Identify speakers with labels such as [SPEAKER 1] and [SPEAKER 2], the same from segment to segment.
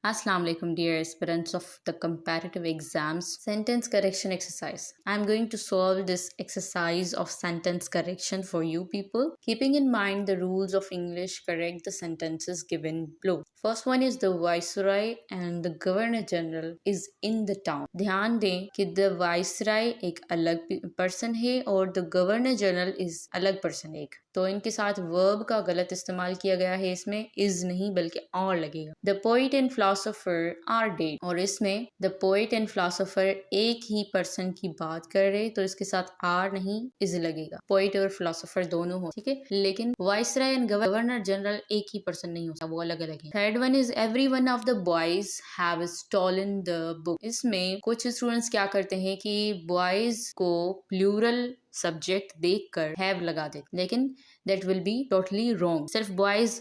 [SPEAKER 1] Assalamu alaikum, dear aspirants of the comparative exams sentence correction exercise. I am going to solve this exercise of sentence correction for you people. Keeping in mind the rules of English, correct the sentences given below. First one is the viceroy and the governor general is in the town. ध्यान दें कि the viceroy एक अलग person है और the governor general is अलग person एक. तो इनके साथ verb का गलत इस्तेमाल किया गया है. इसमें is नहीं बल्कि और लगेगा. The poet and philosopher are dead. और इसमें the poet and philosopher एक ही person की बात कर रहे, तो इसके साथ are नहीं is लगेगा. poet और philosopher दोनों हो, ठीक है. लेकिन viceroy and governor general एक ही person नहीं हो सकता, वो अलग अलग है. Third one is every one of the boys have stolen the book. इसमें कुछ स्टूडेंट्स क्या करते हैं कि boys को plural सब्जेक्ट देखकर हैव लगा दे, लेकिन that will be totally wrong. सिर्फ बॉयज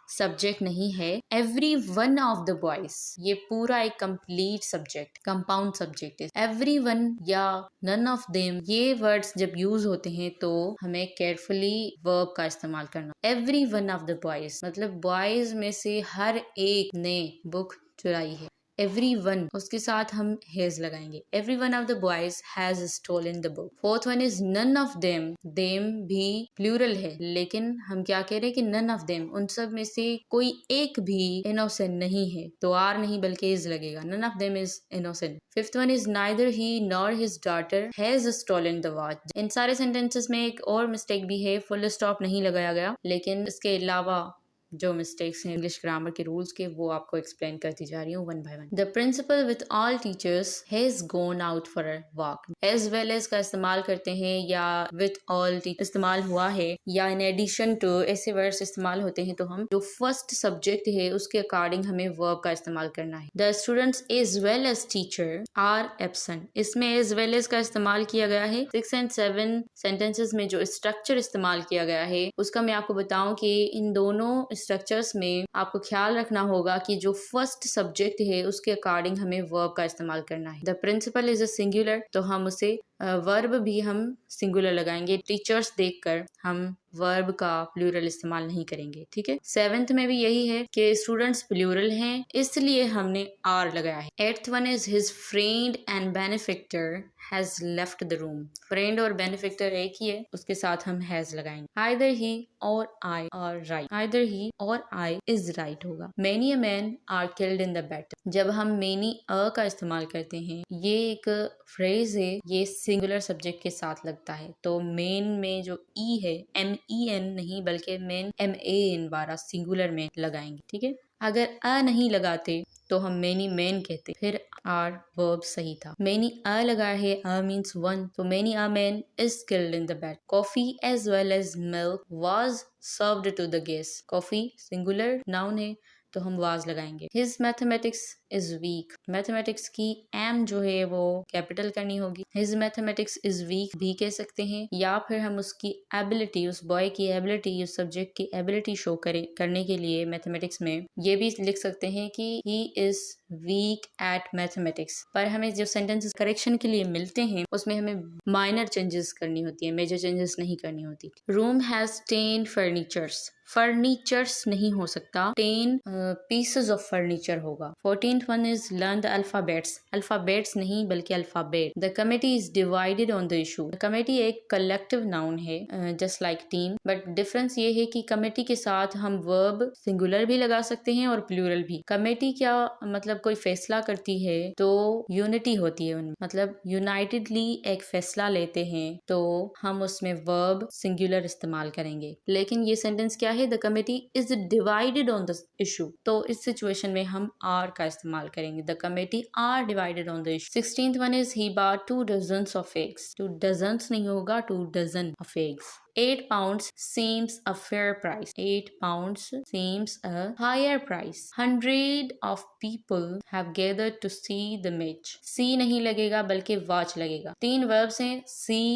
[SPEAKER 1] सब्जेक्ट नहीं है, every one of the boys, ये पूरा एक कंप्लीट सब्जेक्ट, कंपाउंड सब्जेक्ट है. एवरी वन या नन ऑफ देम, ये वर्ड्स जब यूज होते हैं तो हमें केयरफुली वर्ब का इस्तेमाल करना. Every one of the boys मतलब बॉयज में से हर एक ने बुक चुराई है. एवरी वन, उसके साथ हम हैज लगाएंगे. Every one of the boys has stolen the book. Fourth one is none of them. Them भी प्लूरल है, लेकिन हम क्या कह रहे हैं कि नन ऑफ देम, उन सब में से कोई एक भी इनोसेंट नहीं है, तो आर नहीं बल्कि इज लगेगा. None of them is innocent. Fifth one is neither he nor his daughter has stolen the watch. इन सारे सेंटेंसेस में एक और मिस्टेक भी है, फुल स्टॉप नहीं लगाया गया, लेकिन इसके अलावा जो मिस्टेक्स हैं इंग्लिश ग्रामर के रूल्स के, वो आपको एक्सप्लेन करती जा रही हूँ one by one. The principal with all teachers has gone out for a walk. As well as का इस्तेमाल करते हैं या विथ ऑल इस्तेमाल हुआ है या इन एडिशन टू, ऐसे वर्ड्स इस्तेमाल होते हैं तो हम जो फर्स्ट सब्जेक्ट है उसके अकॉर्डिंग हमें वर्ब का इस्तेमाल करना है. The students as well as teacher are absent. इसमें एज वेल एज का इस्तेमाल किया गया है. 6 and 7 सेंटेंसेस में जो स्ट्रक्चर इस्तेमाल किया गया है उसका मैं आपको बताऊं कि इन दोनों स्ट्रक्चर्स में आपको ख्याल रखना होगा कि जो फर्स्ट सब्जेक्ट है उसके अकॉर्डिंग हमें वर्ब का इस्तेमाल करना है. The principal is a singular, तो हम उसे वर्ब भी हम सिंगुलर लगाएंगे. टीचर्स देखकर हम वर्ब का प्लूरल इस्तेमाल नहीं करेंगे, ठीक है. 7th में भी यही है कि स्टूडेंट्स प्लूरल हैं, इसलिए हमने आर लगाया है. 8th one is his friend and benefactor has left the room. Friend और बेनिफिक्टर एक ही है, उसके साथ हम हैज लगाएंगे. Either he or I are right. Either he or I is right होगा. Many a man are killed in the battle. जब हम मेनी अ का इस्तेमाल करते हैं, ये एक फ्रेज है, ये सिंगुलर सब्जेक्ट के साथ लगता है, तो मेन में जो ई है MEN नहीं बल्कि मेन MAN 12 सिंगुलर में लगाएंगे, ठीक है. अगर अ नहीं लगाते तो हम मेनी मैन कहते, फिर आर वर्ब सही था. मेनी अ लगा है, अ मीन्स वन, तो many a man is killed in the bat. Coffee as well as milk was served to the guest. Coffee singular noun है तो हम वाज लगाएंगे. His mathematics is weak. Mathematics की M जो है वो capital करनी होगी. हिज मैथमेटिक्स इज वीक भी कह सकते हैं, या फिर हम उसकी एबिलिटी, उस बॉय की एबिलिटी, उस सब्जेक्ट की एबिलिटी शो करने के लिए मैथमेटिक्स में ये भी लिख सकते हैं कि he is weak at mathematics. पर हमें जो सेंटेंसेस करेक्शन के लिए मिलते हैं उसमें हमें माइनर चेंजेस करनी होती है, मेजर चेंजेस नहीं करनी होती. Room has 10 furnitures. फर्नीचर्स नहीं हो सकता, 10 पीसेस ऑफ फर्नीचर होगा. 14th one is learn the alphabets. Alphabets नहीं बल्कि alphabet. The committee is divided on the issue. Committee एक कलेक्टिव नाउन है just like team, but difference ये है कि कमेटी के साथ हम वर्ब सिंगुलर भी लगा सकते हैं और प्लूरल भी. कमेटी क्या मतलब कोई फैसला करती है तो यूनिटी होती है उनमें, मतलब यूनाइटेडली एक फैसला लेते हैं तो हम उसमें वर्ब सिंगुलर इस्तेमाल करेंगे. लेकिन ये सेंटेंस क्या है, the committee is divided on the issue, तो इस सिचुएशन में हम आर का इस्तेमाल करेंगे. The committee are divided on the issue. 16th one is he bought 2 dozens of eggs. 2 dozens नहीं होगा, 2 dozen of eggs. 8 pounds seems a fair price. 8 pounds seems a higher price. 100 of people have gathered to see the match. See नहीं लगेगा बल्कि watch लगेगा. 3 verbs हैं, see,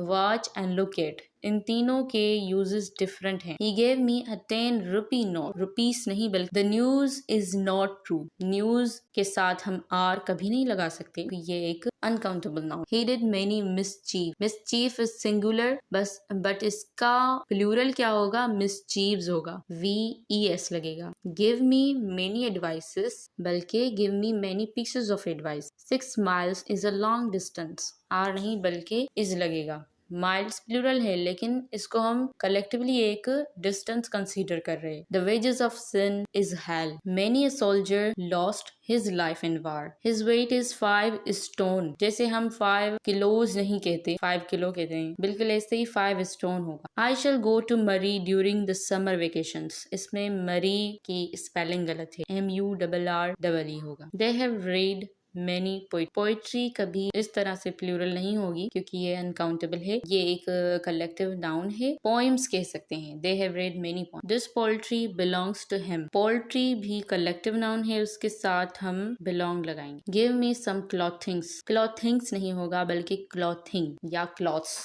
[SPEAKER 1] watch and look at. इन तीनों के uses different हैं। He gave me a 10 rupee note, rupees नहीं बल्कि the news is not true, news के साथ हम आर कभी नहीं लगा सकते क्योंकि ये एक uncountable noun. He did many mischief, mischief is singular बस बट इसका प्लूरल क्या होगा, mischiefs होगा, VES लगेगा। Give me many advices बल्कि give me many pieces of advice। 6 miles is a long distance, are नहीं बल्कि is लगेगा। माइल्स प्लूरल है लेकिन इसको हम कलेक्टिवली एक डिस्टेंस कंसीडर कर रहे हैं। The wages of sin is hell, many a soldier lost his life in war, his weight is 5 stone. जैसे हम 5 किलोज नहीं कहते, 5 किलो कहते हैं, बिल्कुल ऐसे ही 5 स्टोन होगा। आई शेल गो टू मरी ड्यूरिंग द समर वेकेशंस, इसमें मरी की स्पेलिंग गलत है, MURRE होगा। They have read many poetry कभी इस तरह से प्लूरल नहीं होगी क्योंकि ये अनकाउंटेबल है, ये एक कलेक्टिव नाउन है। पोइम्स कह सकते हैं, they have read many poems. This poultry belongs to him, poultry भी कलेक्टिव नाउन है, उसके साथ हम बिलोंग लगाएंगे। गिव मी सम क्लॉथिंग्स, क्लॉथिंग्स नहीं होगा बल्कि क्लॉथिंग या क्लॉथ्स।